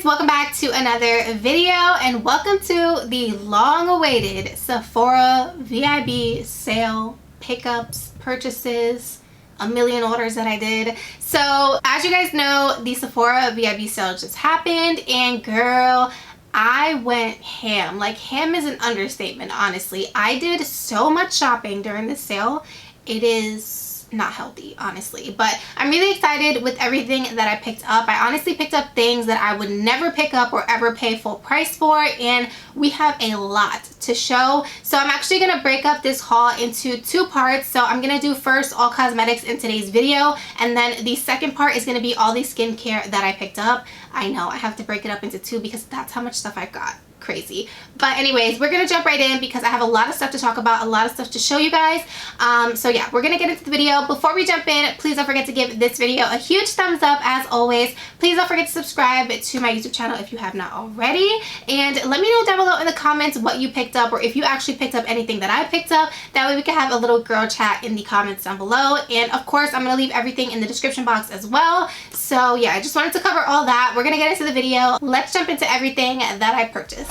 welcome back to another video and welcome to the long-awaited Sephora VIB sale pickups, purchases, a million orders that I did. So as you guys know, the Sephora VIB sale just happened and girl, I went ham. Like ham is an understatement, honestly. I did so much shopping during the sale. It is not healthy, honestly, but I'm really excited with everything that I picked up. I honestly picked up things that I would never pick up or ever pay full price for, and we have a lot to show. So I'm actually gonna break up this haul into two parts. So I'm gonna do first all cosmetics in today's video, and then the second part is gonna be all the skincare that I picked up. I know I have to break it up into two because that's how much stuff I've got. Crazy. But anyways, we're gonna jump right in because I have a lot of stuff to talk about, a lot of stuff to show you guys. So yeah, we're gonna get into the video. Before we jump in, please don't forget to give this video a huge thumbs up as always. Please don't forget to subscribe to my YouTube channel if you have not already, and let me know down below in the comments what you picked up, or if you actually picked up anything that I picked up. That way we can have a little girl chat in the comments down below, and of course I'm gonna leave everything in the description box as well. So yeah, I just wanted to cover all that. We're gonna get into the video. Let's jump into everything that I purchased.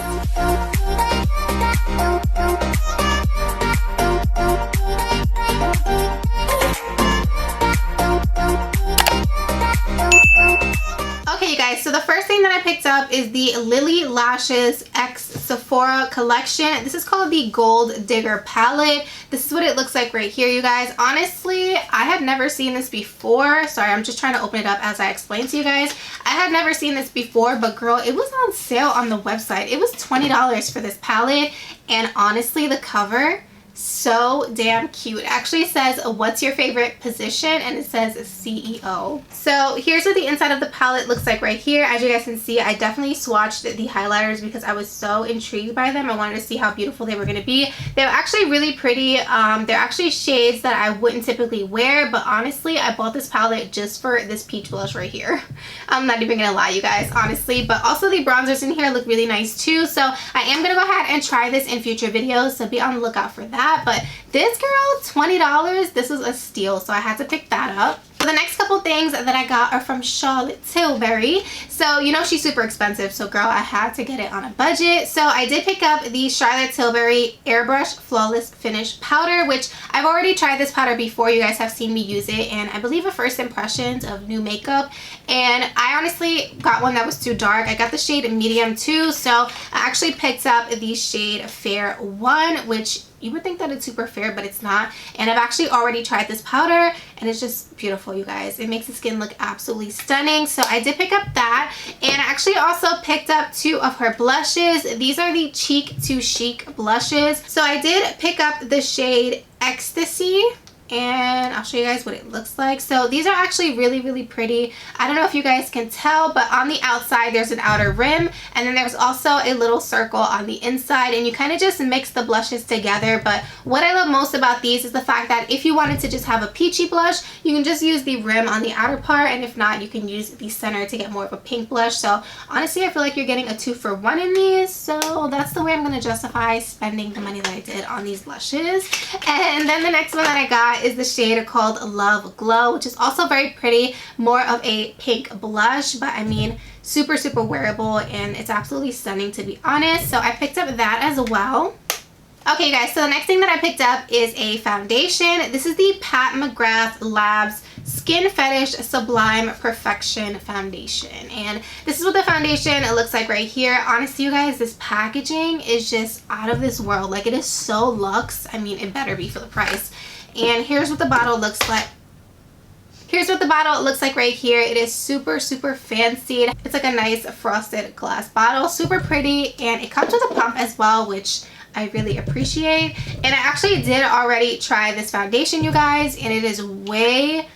Okay, you guys, so the first thing that I picked up is the LILLY Lashes X Sephora collection. This is called the Gold Digger palette. This is what it looks like right here, you guys. Honestly, I had never seen this before. Sorry, I'm just trying to open it up as I explain to you guys. I had never seen this before, but girl, it was on sale on the website. It was $20 for this palette, and honestly, the cover, so damn cute. It actually says, what's your favorite position? And it says CEO. So here's what the inside of the palette looks like right here. As you guys can see, I definitely swatched the highlighters because I was so intrigued by them. I wanted to see how beautiful they were going to be. They were actually really pretty. They're actually shades that I wouldn't typically wear, but honestly, I bought this palette just for this peach blush right here. I'm not even gonna lie, you guys, honestly. But also the bronzers in here look really nice too. So I am gonna go ahead and try this in future videos, so be on the lookout for that. But this girl, $20, this was a steal, so I had to pick that up. So the next couple things that I got are from Charlotte Tilbury. So you know she's super expensive, so girl, I had to get it on a budget. So I did pick up the Charlotte Tilbury Airbrush Flawless Finish Powder, which I've already tried this powder before. You guys have seen me use it, and I believe a first impressions of new makeup. And I honestly got one that was too dark. I got the shade medium too, so I actually picked up the shade Fair 1, which you would think that it's super fair, but it's not. And I've actually already tried this powder, and it's just beautiful, you guys. It makes the skin look absolutely stunning. So I did pick up that, and I actually also picked up two of her blushes. These are the Cheek to Chic blushes. So I did pick up the shade ECSTASY, and I'll show you guys what it looks like. So these are actually really, really pretty. I don't know if you guys can tell, but on the outside there's an outer rim, and then there's also a little circle on the inside, and you kind of just mix the blushes together. But what I love most about these is the fact that if you wanted to just have a peachy blush, you can just use the rim on the outer part, and if not, you can use the center to get more of a pink blush. So honestly, I feel like you're getting a 2-for-1 in these, so that's the way I'm going to justify spending the money that I did on these blushes. And then the next one that I got is the shade called Love Glow, which is also very pretty, more of a pink blush, but I mean super wearable, and it's absolutely stunning, to be honest. So I picked up that as well. Okay guys, so the next thing that I picked up is a foundation. This is the Pat McGrath Labs Skin Fetish Sublime Perfection Foundation, and this is what the foundation it looks like right here. Honestly, you guys, this packaging is just out of this world. Like, it is so luxe. I mean, it better be for the price. And here's what the bottle looks like. Here's what the bottle looks like right here. It is super fancy. It's like a nice frosted glass bottle, super pretty, and it comes with a pump as well, which I really appreciate. And I actually did already try this foundation, you guys, and it is way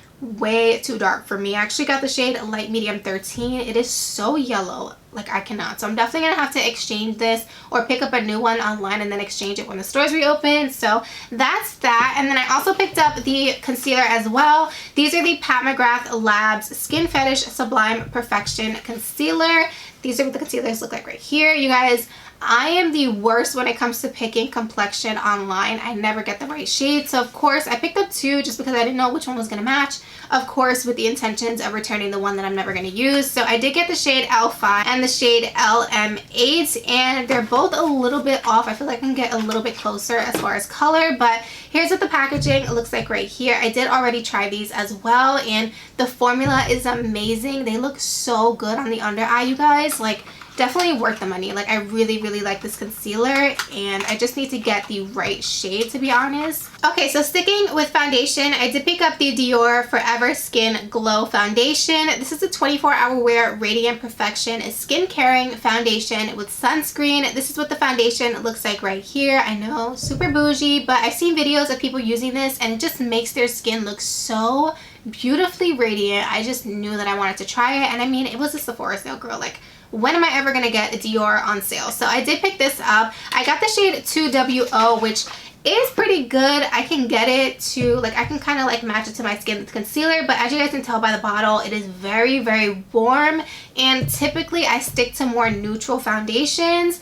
too dark for me. I actually got the shade Light Medium 13. It is so yellow, like I cannot. So I'm definitely gonna have to exchange this or pick up a new one online and then exchange it when the stores reopen. So that's that. And then I also picked up the concealer as well. These are the Pat McGrath Labs Skin Fetish Sublime Perfection Concealer. These are what the concealers look like right here, you guys. I am the worst when it comes to picking complexion online. I never get the right shade. So of course I picked up two just because I didn't know which one was going to match. Of course with the intentions of returning the one that I'm never going to use. So I did get the shade L5 and the shade LM8, and they're both a little bit off. I feel like I can get a little bit closer as far as color, but here's what the packaging looks like right here. I did already try these as well, and the formula is amazing. They look so good on the under eye, you guys. Like, definitely worth the money. Like, I really like this concealer, and I just need to get the right shade, to be honest. Okay, so sticking with foundation, I did pick up the Dior Forever Skin Glow Foundation. This is a 24-hour wear radiant perfection skin caring foundation with sunscreen. This is what the foundation looks like right here. I know, super bougie, but I've seen videos of people using this and it just makes their skin look so beautifully radiant. I just knew that I wanted to try it, and I mean, it was a Sephora sale, girl. Like, when am I ever gonna get a Dior on sale? So I did pick this up. I got the shade 2WO, which is pretty good. I can get it to, like, I can kind of like match it to my skin with concealer, but as you guys can tell by the bottle, it is very warm, and typically I stick to more neutral foundations.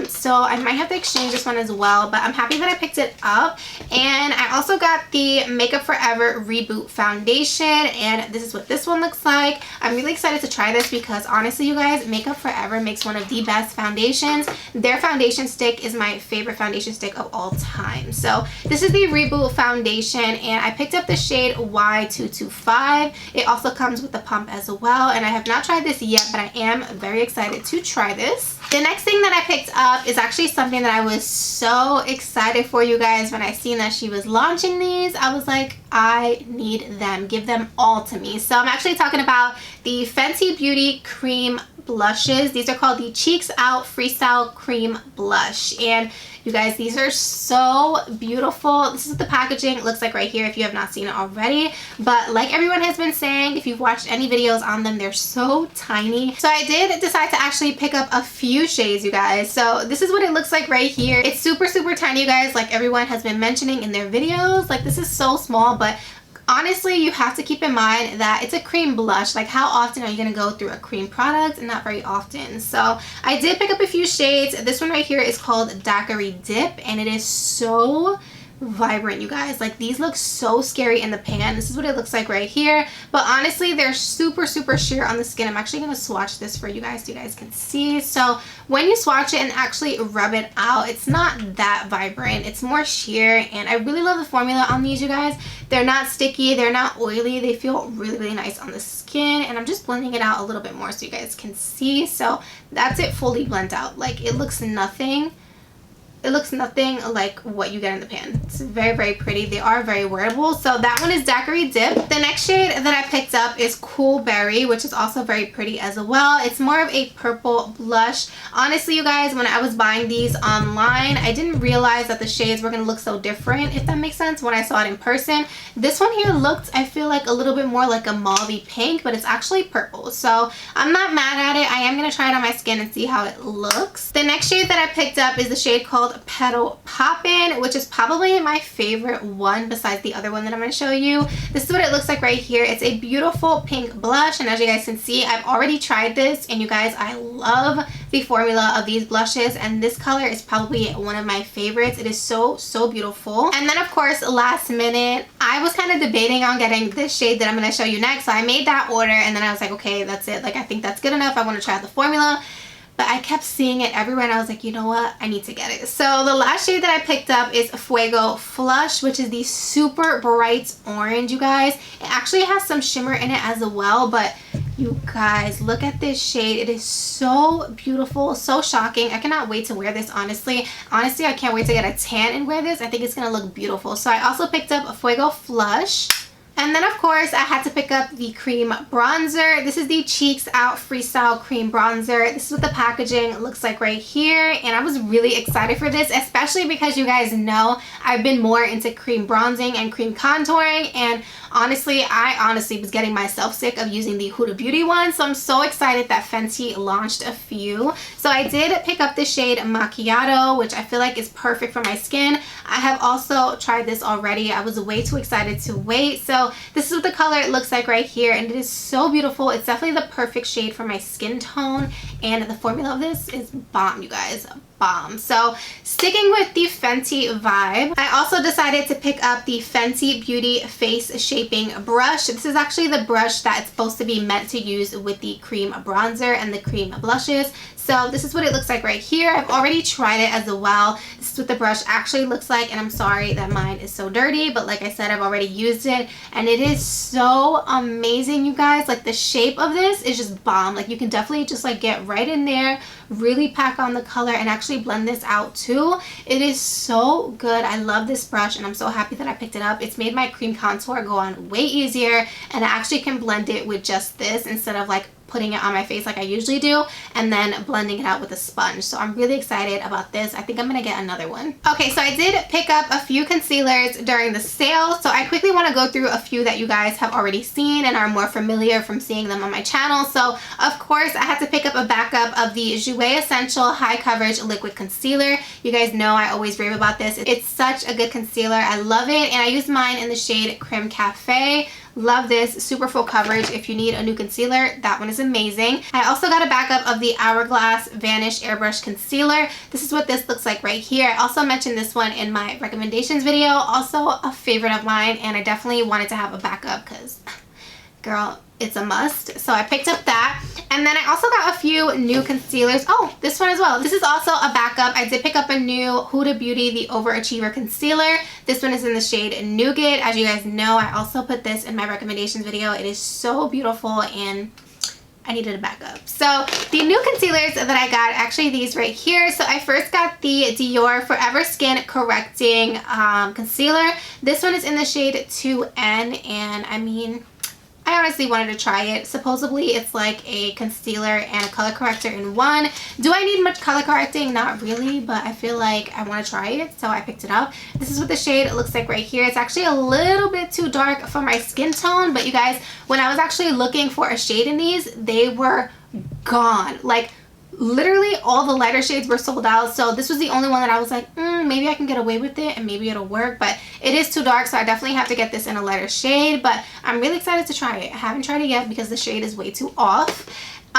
So I might have to exchange this one as well, but I'm happy that I picked it up. And I also got the Makeup Forever Reboot Foundation, and this is what this one looks like. I'm really excited to try this because honestly, you guys, Makeup Forever makes one of the best foundations. Their foundation stick is my favorite foundation stick of all time. So this is the Reboot Foundation, and I picked up the shade Y225. It also comes with the pump as well, and I have not tried this yet, but I am very excited to try this. The next thing that I picked up is actually something that I was so excited for, you guys. When I seen that she was launching these, I was like, I need them. Give them all to me. So I'm actually talking about the Fenty Beauty Cream blushes. These are called the Cheeks Out Freestyle Cream Blush, and you guys, these are so beautiful. This is what the packaging looks like right here if you have not seen it already. But like everyone has been saying, if you've watched any videos on them, they're so tiny. So I did decide to actually pick up a few shades, you guys. So this is what it looks like right here. It's super tiny, you guys, like everyone has been mentioning in their videos. Like, this is so small, but honestly, you have to keep in mind that it's a cream blush. Like, how often are you going to go through a cream product? Not very often. So I did pick up a few shades. This one right here is called Daiquiri Dip, and it is so vibrant, you guys. Like, these look so scary in the pan. This is what it looks like right here, but honestly, they're super sheer on the skin. I'm actually going to swatch this for you guys so you guys can see. So when you swatch it and actually rub it out, it's not that vibrant. It's more sheer, and I really love the formula on these, you guys. They're not sticky, they're not oily, they feel really nice on the skin, and I'm just blending it out a little bit more so you guys can see. So that's it, fully blend out. Like, it looks nothing. It looks nothing like what you get in the pan. It's very pretty. They are very wearable. So that one is Daiquiri Dip. The next shade that I picked up is Cool Berry, which is also very pretty as well. It's more of a purple blush. Honestly, you guys, when I was buying these online, I didn't realize that the shades were going to look so different, if that makes sense, when I saw it in person. This one here looked, I feel like, a little bit more like a mauve-y pink, but it's actually purple. So I'm not mad at it. I am going to try it on my skin and see how it looks. The next shade that I picked up is the shade called Petal Poppin', which is probably my favorite one besides the other one that I'm going to show you. This is what it looks like right here. It's a beautiful pink blush, and as you guys can see, I've already tried this, and you guys, I love the formula of these blushes, and this color is probably one of my favorites. It is so beautiful. And then of course, last minute, I was kind of debating on getting this shade that I'm going to show you next, so I made that order, and then I was like, okay, that's it. Like, I think that's good enough. I want to try out the formula. But I kept seeing it everywhere, and I was like, you know what? I need to get it. So the last shade that I picked up is Fuego Flush, which is the super bright orange, you guys. It actually has some shimmer in it as well, but you guys, look at this shade. It is so beautiful, so shocking. I cannot wait to wear this, honestly. Honestly, I can't wait to get a tan and wear this. I think it's going to look beautiful. So I also picked up Fuego Flush. And then of course I had to pick up the cream bronzer. This is the Cheeks Out Freestyle Cream Bronzer. This is what the packaging looks like right here, and I was really excited for this, especially because you guys know I've been more into cream bronzing and cream contouring, and Honestly, I honestly was getting myself sick of using the Huda Beauty one, so I'm so excited that Fenty launched a few. So I did pick up the shade Macchiato, which I feel like is perfect for my skin. I have also tried this already. I was way too excited to wait. So this is what the color looks like right here, and it is so beautiful. It's definitely the perfect shade for my skin tone, and the formula of this is bomb, you guys. Bomb. So sticking with the Fenty vibe, I also decided to pick up the Fenty Beauty Face Shaping Brush. This is actually the brush that it's supposed to be meant to use with the cream bronzer and the cream blushes. So this is what it looks like right here. I've already tried it as well. This is what the brush actually looks like, and I'm sorry that mine is so dirty, but like I said, I've already used it, and it is so amazing, you guys. Like, the shape of this is just bomb. Like, you can definitely just like get right in there, really pack on the color, and actually blend this out too. It is so good. I love this brush, and I'm so happy that I picked it up. It's made my cream contour go on way easier, and I actually can blend it with just this instead of like putting it on my face like I usually do and then blending it out with a sponge. So I'm really excited about this. I think I'm gonna get another one. Okay, so I did pick up a few concealers during the sale, so I quickly want to go through a few that you guys have already seen and are more familiar from seeing them on my channel. So of course I had to pick up a backup of the Jouer Essential High Coverage Liquid Concealer. You guys know I always rave about this. It's such a good concealer. I love it, and I use mine in the shade Creme Cafe. Love this. Super full coverage. If you need a new concealer, that one is amazing. I also got a backup of the Hourglass Vanish Airbrush Concealer. This is what this looks like right here. I also mentioned this one in my recommendations video. Also a favorite of mine, and I definitely wanted to have a backup because, girl, it's a must. So I picked up that. And then I also got a few new concealers. Oh, this one as well. This is also a backup. I did pick up a new Huda Beauty The Overachiever Concealer. This one is in the shade Nougat. As you guys know, I also put this in my recommendations video. It is so beautiful, and I needed a backup. So the new concealers that I got, actually these right here. So I first got the Dior Forever Skin Correcting Concealer. This one is in the shade 2N, and I mean, I honestly wanted to try it. Supposedly it's like a concealer and a color corrector in one. Do I need much color correcting? Not really, but I feel like I want to try it, so I picked it up. This is what the shade looks like right here. It's actually a little bit too dark for my skin tone, but you guys, when I was actually looking for a shade in these, they were gone. Like, literally all the lighter shades were sold out, so this was the only one that I was like, maybe I can get away with it and maybe it'll work, but it is too dark, so I definitely have to get this in a lighter shade. But I'm really excited to try it. I haven't tried it yet because the shade is way too off.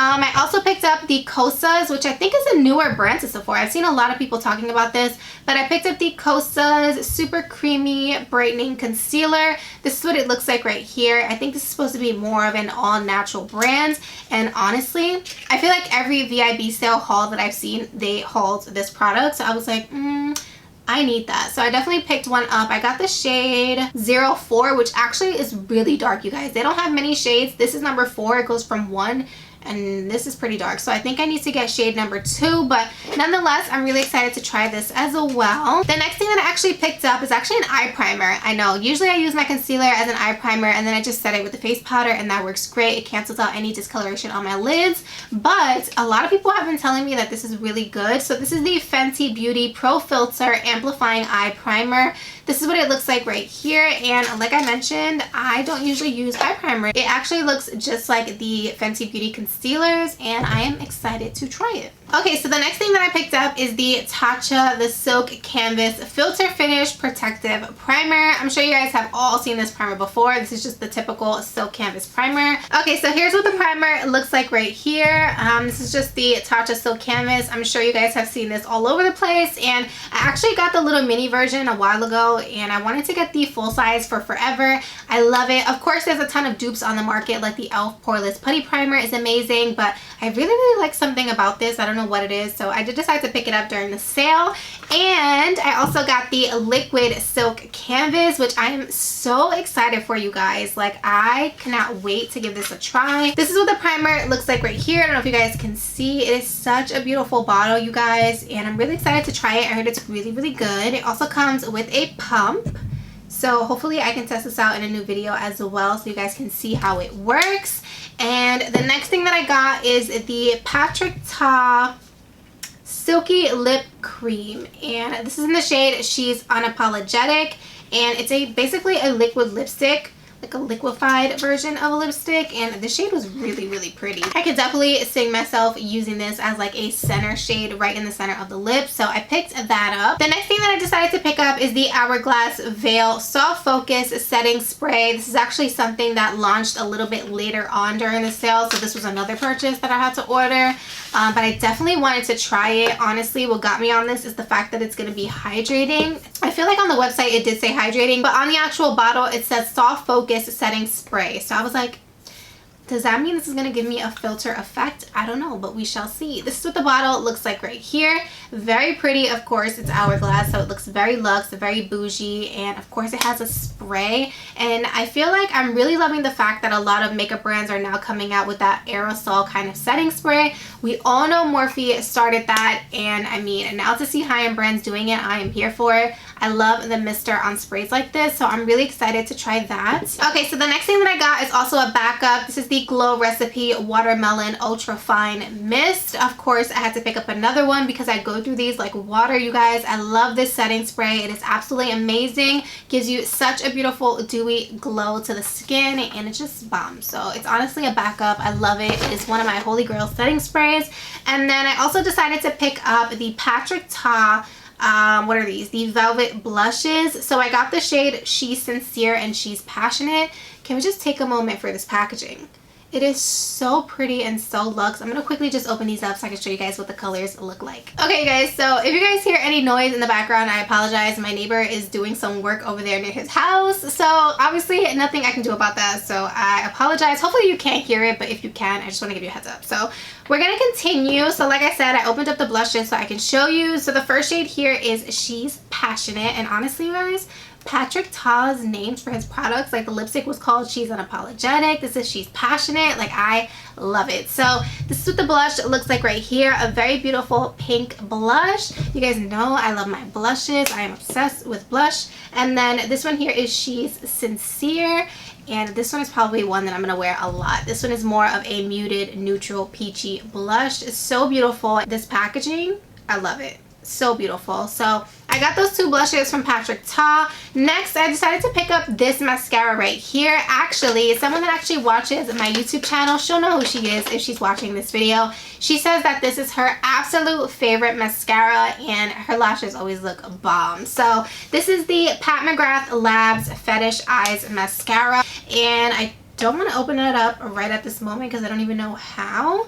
I also picked up the Kosas, which I think is a newer brand to Sephora. I've seen a lot of people talking about this, but I picked up the Kosas Super Creamy Brightening Concealer. This is what it looks like right here. I think this is supposed to be more of an all-natural brand, and honestly, I feel like every VIB sale haul that I've seen, they hauled this product, so I was like, I need that. So I definitely picked one up. I got the shade 04, which actually is really dark, you guys. They don't have many shades. This is number 4. It goes from 1, and this is pretty dark, so I think I need to get shade number 2, but nonetheless, I'm really excited to try this as well. The next thing that I actually picked up is actually an eye primer. I know, usually I use my concealer as an eye primer, and then I just set it with the face powder, and that works great. It cancels out any discoloration on my lids, but a lot of people have been telling me that this is really good. So this is the Fenty Beauty Pro Filter Amplifying Eye Primer. This is what it looks like right here, and like I mentioned, I don't usually use eye primer. It actually looks just like the Fenty Beauty concealers, and I am excited to try it. Okay, so the next thing that I picked up is the Tatcha The Silk Canvas Filter Finish Protective Primer. I'm sure you guys have all seen this primer before. This is just the typical silk canvas primer. Okay, so here's what the primer looks like right here. This is just the Tatcha Silk Canvas. I'm sure you guys have seen this all over the place, and I actually got the little mini version a while ago, and I wanted to get the full size for forever. I love it. Of course, there's a ton of dupes on the market, like the e.l.f. Poreless Putty Primer is amazing, but I really like something about this. I don't know what it is, so I did decide to pick it up during the sale. And I also got the Liquid Silk Canvas, which I am so excited for, you guys. Like, I cannot wait to give this a try. This is what the primer looks like right here. I don't know if you guys can see. It is such a beautiful bottle, you guys, and I'm really excited to try it. I heard it's really good. It also comes with a pump, so hopefully I can test this out in a new video as well, so you guys can see how it works. And the next thing that I got is the Patrick Ta Silky Lip Cream, and this is in the shade She's Unapologetic, and it's basically a liquid lipstick like a liquefied version of a lipstick, and the shade was really pretty. I could definitely see myself using this as like a center shade right in the center of the lip, so I picked that up. The next thing that I decided to pick up is the Hourglass Veil Soft Focus Setting Spray. This is actually something that launched a little bit later on during the sale, so this was another purchase that I had to order, but I definitely wanted to try it. Honestly, what got me on this is the fact that it's going to be hydrating. I feel like on the website it did say hydrating, but on the actual bottle it says Soft Focus Setting Spray. So I was like, does that mean this is going to give me a filter effect? I don't know, but we shall see. This is what the bottle looks like right here. Very pretty, of course. It's Hourglass, so it looks very luxe, very bougie, and of course it has a spray. And I feel like I'm really loving the fact that a lot of makeup brands are now coming out with that aerosol kind of setting spray. We all know Morphe started that, and I mean, now to see high-end brands doing it, I am here for it. I love the mister on sprays like this, so I'm really excited to try that. Okay, so the next thing that I got is also a backup. This is the Glow Recipe Watermelon Ultra Fine Mist. Of course, I had to pick up another one because I go through these like water, you guys. I love this setting spray. It is absolutely amazing. Gives you such a beautiful dewy glow to the skin, and it's just bomb. So it's honestly a backup. I love it. It is one of my holy grail setting sprays. And then I also decided to pick up the Patrick Ta what are these? The Velvet Blushes. So I got the shade She's Sincere and She's Passionate. Can we just take a moment for this packaging? It is so pretty and so luxe. I'm going to quickly just open these up so I can show you guys what the colors look like. Okay guys, so if you guys hear any noise in the background, I apologize. My neighbor is doing some work over there near his house. So obviously nothing I can do about that. So I apologize. Hopefully you can't hear it, but if you can, I just want to give you a heads up. So we're going to continue. So like I said, I opened up the blushes so I can show you. So the first shade here is She's Passionate. And honestly, you guys, Patrick Ta's names for his products, like the lipstick was called She's Unapologetic. This is She's Passionate. Like, I love it. So this is what the blush looks like right here. A very beautiful pink blush. You guys know I love my blushes. I am obsessed with blush. And then this one here is She's Sincere. And this one is probably one that I'm going to wear a lot. This one is more of a muted, neutral, peachy blush. It's so beautiful. This packaging, I love it. So beautiful. So I got those two blushes from Patrick Ta. Next, I decided to pick up this mascara right here. Actually, someone that actually watches my YouTube channel, she'll know who she is if she's watching this video. She says that this is her absolute favorite mascara, and her lashes always look bomb. So this is the Pat McGrath Labs Fetish Eyes Mascara, and I don't want to open it up right at this moment because I don't even know how.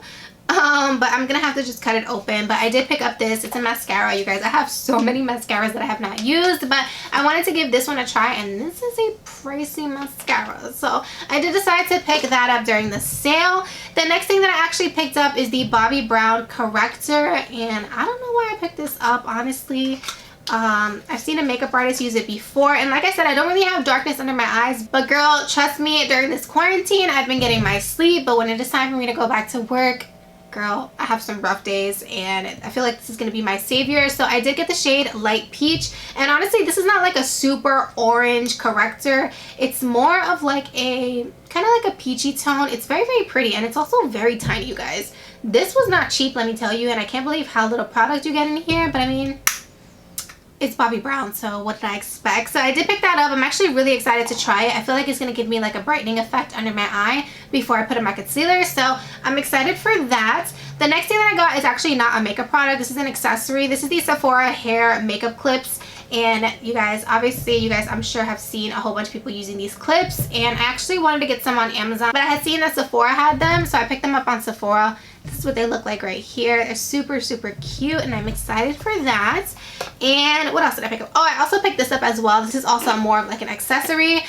But I'm gonna have to just cut it open. But I did pick up this. It's a mascara, you guys. I have so many mascaras that I have not used, but I wanted to give this one a try, and this is a pricey mascara, so I did decide to pick that up during the sale. The next thing that I actually picked up is the Bobbi Brown Corrector, and I don't know why I picked this up, honestly. I've seen a makeup artist use it before, and like I said, I don't really have darkness under my eyes, but girl, trust me, during this quarantine I've been getting my sleep, but when it is time for me to go back to work, girl, I have some rough days, and I feel like this is going to be my savior. So I did get the shade Light Peach, and honestly, this is not like a super orange corrector. It's more of like a kind of like a peachy tone. It's very pretty, and it's also very tiny, you guys. This was not cheap, let me tell you, and I can't believe how little product you get in here, but I mean, it's Bobbi Brown, so what did I expect? So I did pick that up. I'm actually really excited to try it. I feel like it's going to give me like a brightening effect under my eye before I put in my concealer, so I'm excited for that. The next thing that I got is actually not a makeup product. This is an accessory. This is the Sephora hair makeup clips. And you guys, obviously, you guys, I'm sure, have seen a whole bunch of people using these clips. And I actually wanted to get some on Amazon, but I had seen that Sephora had them, so I picked them up on Sephora. This is what they look like right here. They're super cute, and I'm excited for that. And what else did I pick up? Oh, I also picked this up as well. This is also more of like an accessory.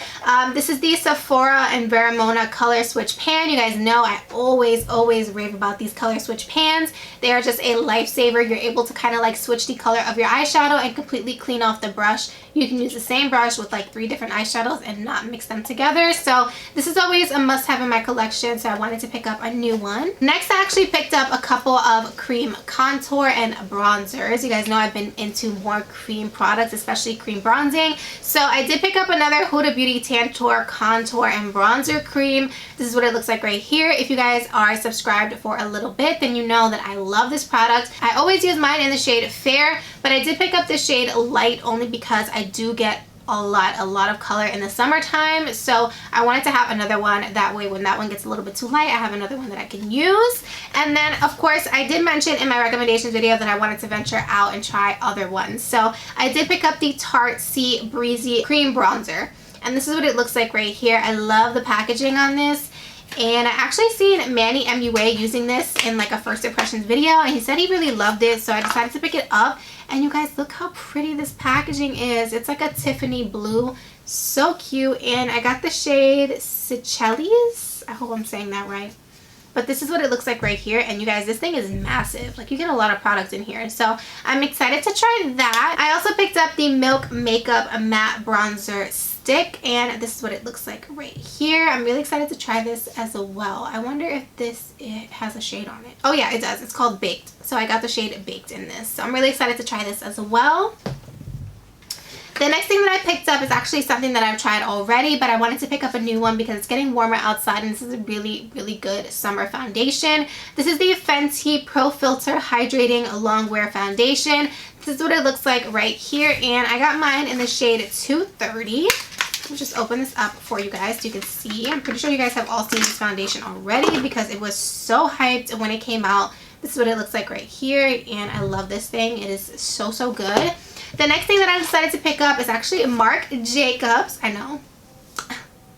This is the Sephora and Veramona Color Switch Pan. You guys know I always rave about these color switch pans. They are just a lifesaver. You're able to kind of like switch the color of your eyeshadow and completely clean off the brush. You can use the same brush with like 3 different eyeshadows and not mix them together. So this is always a must-have in my collection, so I wanted to pick up a new one. Next, I actually picked up a couple of cream contour and bronzers. You guys know I've been into more cream products, especially cream bronzing. So I did pick up another Huda Beauty Tantour Contour and Bronzer Cream. This is what it looks like right here. If you guys are subscribed for a little bit, then you know that I love this product. I always use mine in the shade Fair, but I did pick up the shade Light only because I do get a lot of color in the summertime, so I wanted to have another one. That way when that one gets a little bit too light, I have another one that I can use. And then of course I did mention in my recommendations video that I wanted to venture out and try other ones. So I did pick up the Tarte Breezie Cream Bronzer, and this is what it looks like right here. I love the packaging on this. And I actually seen Manny MUA using this in like a first impressions video, and he said he really loved it, so I decided to pick it up. And you guys, look how pretty this packaging is. It's like a Tiffany blue, so cute. And I got the shade Seychelles. I hope I'm saying that right. But this is what it looks like right here. And you guys, this thing is massive. Like, you get a lot of products in here. So I'm excited to try that. I also picked up the Milk Makeup Matte Bronzer Stick, and this is what it looks like right here. I'm really excited to try this as well. I wonder if it has a shade on it. Oh yeah, it does. It's called Baked. So I got the shade Baked in this. So I'm really excited to try this as well. The next thing that I picked up is actually something that I've tried already, but I wanted to pick up a new one because it's getting warmer outside, and this is a really good summer foundation. This is the Fenty Pro Filter Hydrating Longwear Foundation. This is what it looks like right here, and I got mine in the shade 230. Let me just open this up for you guys so you can see. I'm pretty sure you guys have all seen this foundation already because it was so hyped when it came out. This is what it looks like right here, and I love this thing. It is so good. The next thing that I decided to pick up is actually Marc Jacobs. I know.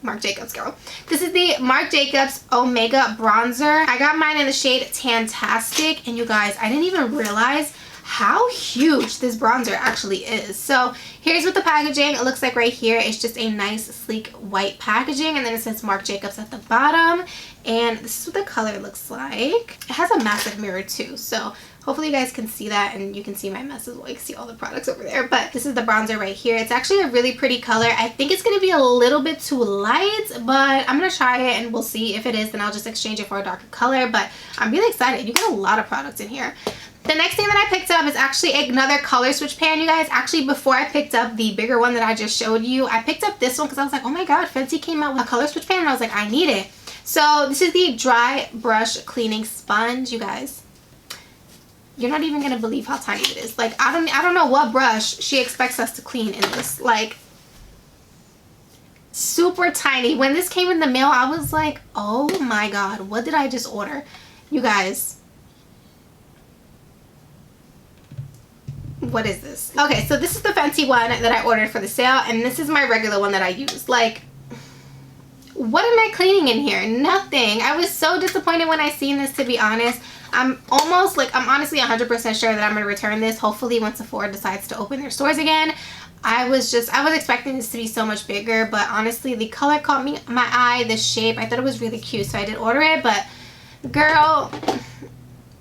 Marc Jacobs, girl. This is the Marc Jacobs Omega Bronzer. I got mine in the shade Tantastic, and you guys, I didn't even realize how huge this bronzer actually is. So here's what the packaging looks like right here. It's just a nice sleek white packaging, and then it says Marc Jacobs at the bottom, and this is what the color looks like. It has a massive mirror too, so hopefully you guys can see that, and you can see my mess as well. You can see all the products over there, but this is the bronzer right here. It's actually a really pretty color. I think it's going to be a little bit too light, but I'm going to try it and we'll see. If it is, then I'll just exchange it for a darker color, but I'm really excited. You get a lot of products in here. The next thing that I picked up is actually another color switch pan, you guys. Actually, before I picked up the bigger one that I just showed you, I picked up this one because I was like, oh my god, Fenty came out with a color switch pan, and I was like, I need it. So this is the Dry Brush Cleaning Sponge, you guys. You're not even gonna believe how tiny it is. Like, I don't know what brush she expects us to clean in this. Like, super tiny. When this came in the mail, I was like, oh my god, what did I just order? You guys, what is this? Okay, so this is the Fenty one that I ordered for the sale, and this is my regular one that I use. Like, what am I cleaning in here? Nothing. I was so disappointed when I seen this, to be honest. I'm honestly 100% sure that I'm going to return this, hopefully once Sephora decides to open their stores again. I was expecting this to be so much bigger, but honestly, the color caught my eye, the shape, I thought it was really cute, so I did order it, but girl,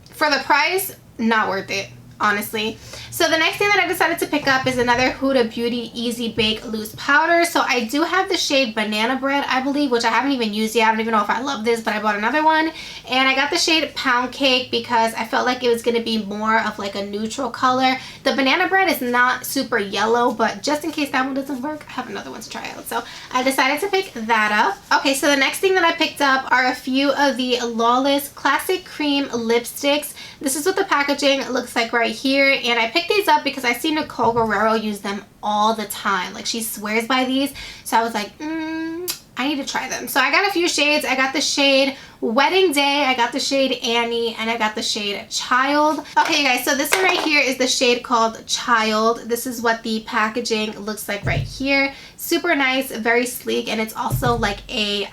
for the price, not worth it, honestly. So the next thing that I decided to pick up is another Huda Beauty Easy Bake Loose Powder. So I do have the shade Banana Bread, I believe, which I haven't even used yet. I don't even know if I love this, but I bought another one. And I got the shade Pound Cake because I felt like it was going to be more of like a neutral color. The Banana Bread is not super yellow, but just in case that one doesn't work, I have another one to try out. So I decided to pick that up. Okay, so the next thing that I picked up are a few of the Lawless Classic Cream Lipsticks. This is what the packaging looks like right here, and I picked these up because I see Nicole Guerrero use them all the time. Like, she swears by these, so I was like, I need to try them. So I got a few shades. I got the shade Wedding Day, I got the shade Annie, and I got the shade Child. Okay, you guys, so this one right here is the shade called Child. This is what the packaging looks like right here. Super nice, very sleek, and it's also like a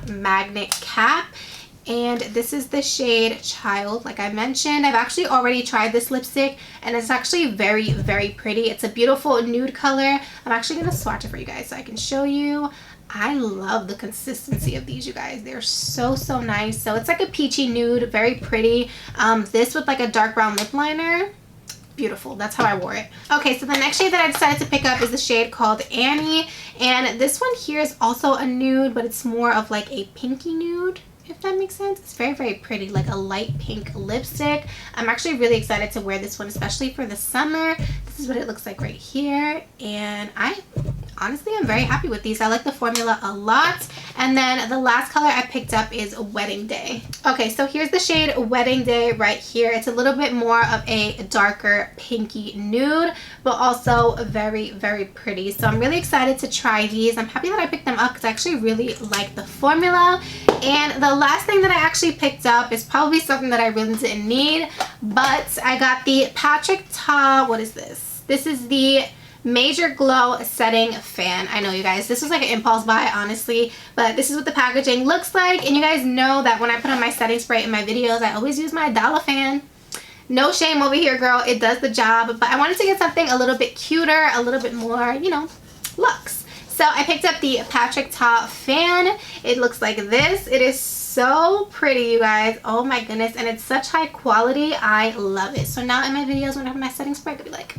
magnet cap. And this is the shade Child, like I mentioned. I've actually already tried this lipstick, and it's actually very, very pretty. It's a beautiful nude color. I'm actually going to swatch it for you guys so I can show you. I love the consistency of these, you guys. They're so, so nice. So it's like a peachy nude, very pretty. This with like a dark brown lip liner. Beautiful. That's how I wore it. Okay, so the next shade that I decided to pick up is the shade called Annie. And this one here is also a nude, but it's more of like a pinky nude, if that makes sense. It's very, very pretty, like a light pink lipstick. I'm actually really excited to wear this one, especially for the summer. This is what it looks like right here, and I honestly, I'm very happy with these. I like the formula a lot. And then the last color I picked up is Wedding Day. Okay, so here's the shade Wedding Day right here. It's a little bit more of a darker pinky nude, but also very, very pretty. So I'm really excited to try these. I'm happy that I picked them up because I actually really like the formula. And the last thing that I actually picked up is probably something that I really didn't need, but I got the Patrick Ta, what is this? This is the Major Glow Setting Fan. I know, you guys, this was like an impulse buy, honestly, but this is what the packaging looks like. And you guys know that when I put on my setting spray in my videos, I always use my dollar fan. No shame over here, girl. It does the job, but I wanted to get something a little bit cuter, a little bit more, you know, luxe. So I picked up the Patrick Ta fan. It looks like this. It is so pretty, you guys. Oh my goodness. And it's such high quality. I love it. So now in my videos, whenever my setting spray, I could be like...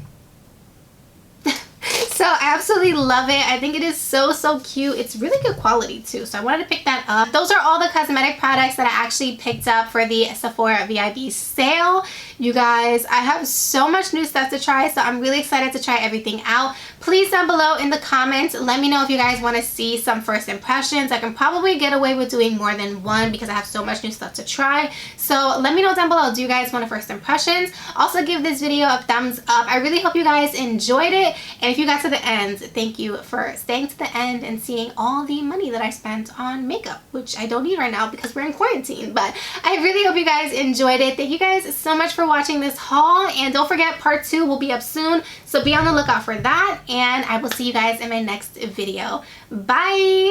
So I absolutely love it. I think it is so, so cute. It's really good quality too. So I wanted to pick that up. Those are all the cosmetic products that I actually picked up for the Sephora VIB sale. You guys, I have so much new stuff to try, so I'm really excited to try everything out. Please down below in the comments, let me know if you guys want to see some first impressions. I can probably get away with doing more than one because I have so much new stuff to try. So let me know down below, do you guys want a first impressions? Also give this video a thumbs up. I really hope you guys enjoyed it. And if you got to the end, thank you for staying to the end and seeing all the money that I spent on makeup, which I don't need right now because we're in quarantine. But I really hope you guys enjoyed it. Thank you guys so much for watching this haul, and don't forget part 2 will be up soon, so be on the lookout for that, and I will see you guys in my next video. Bye.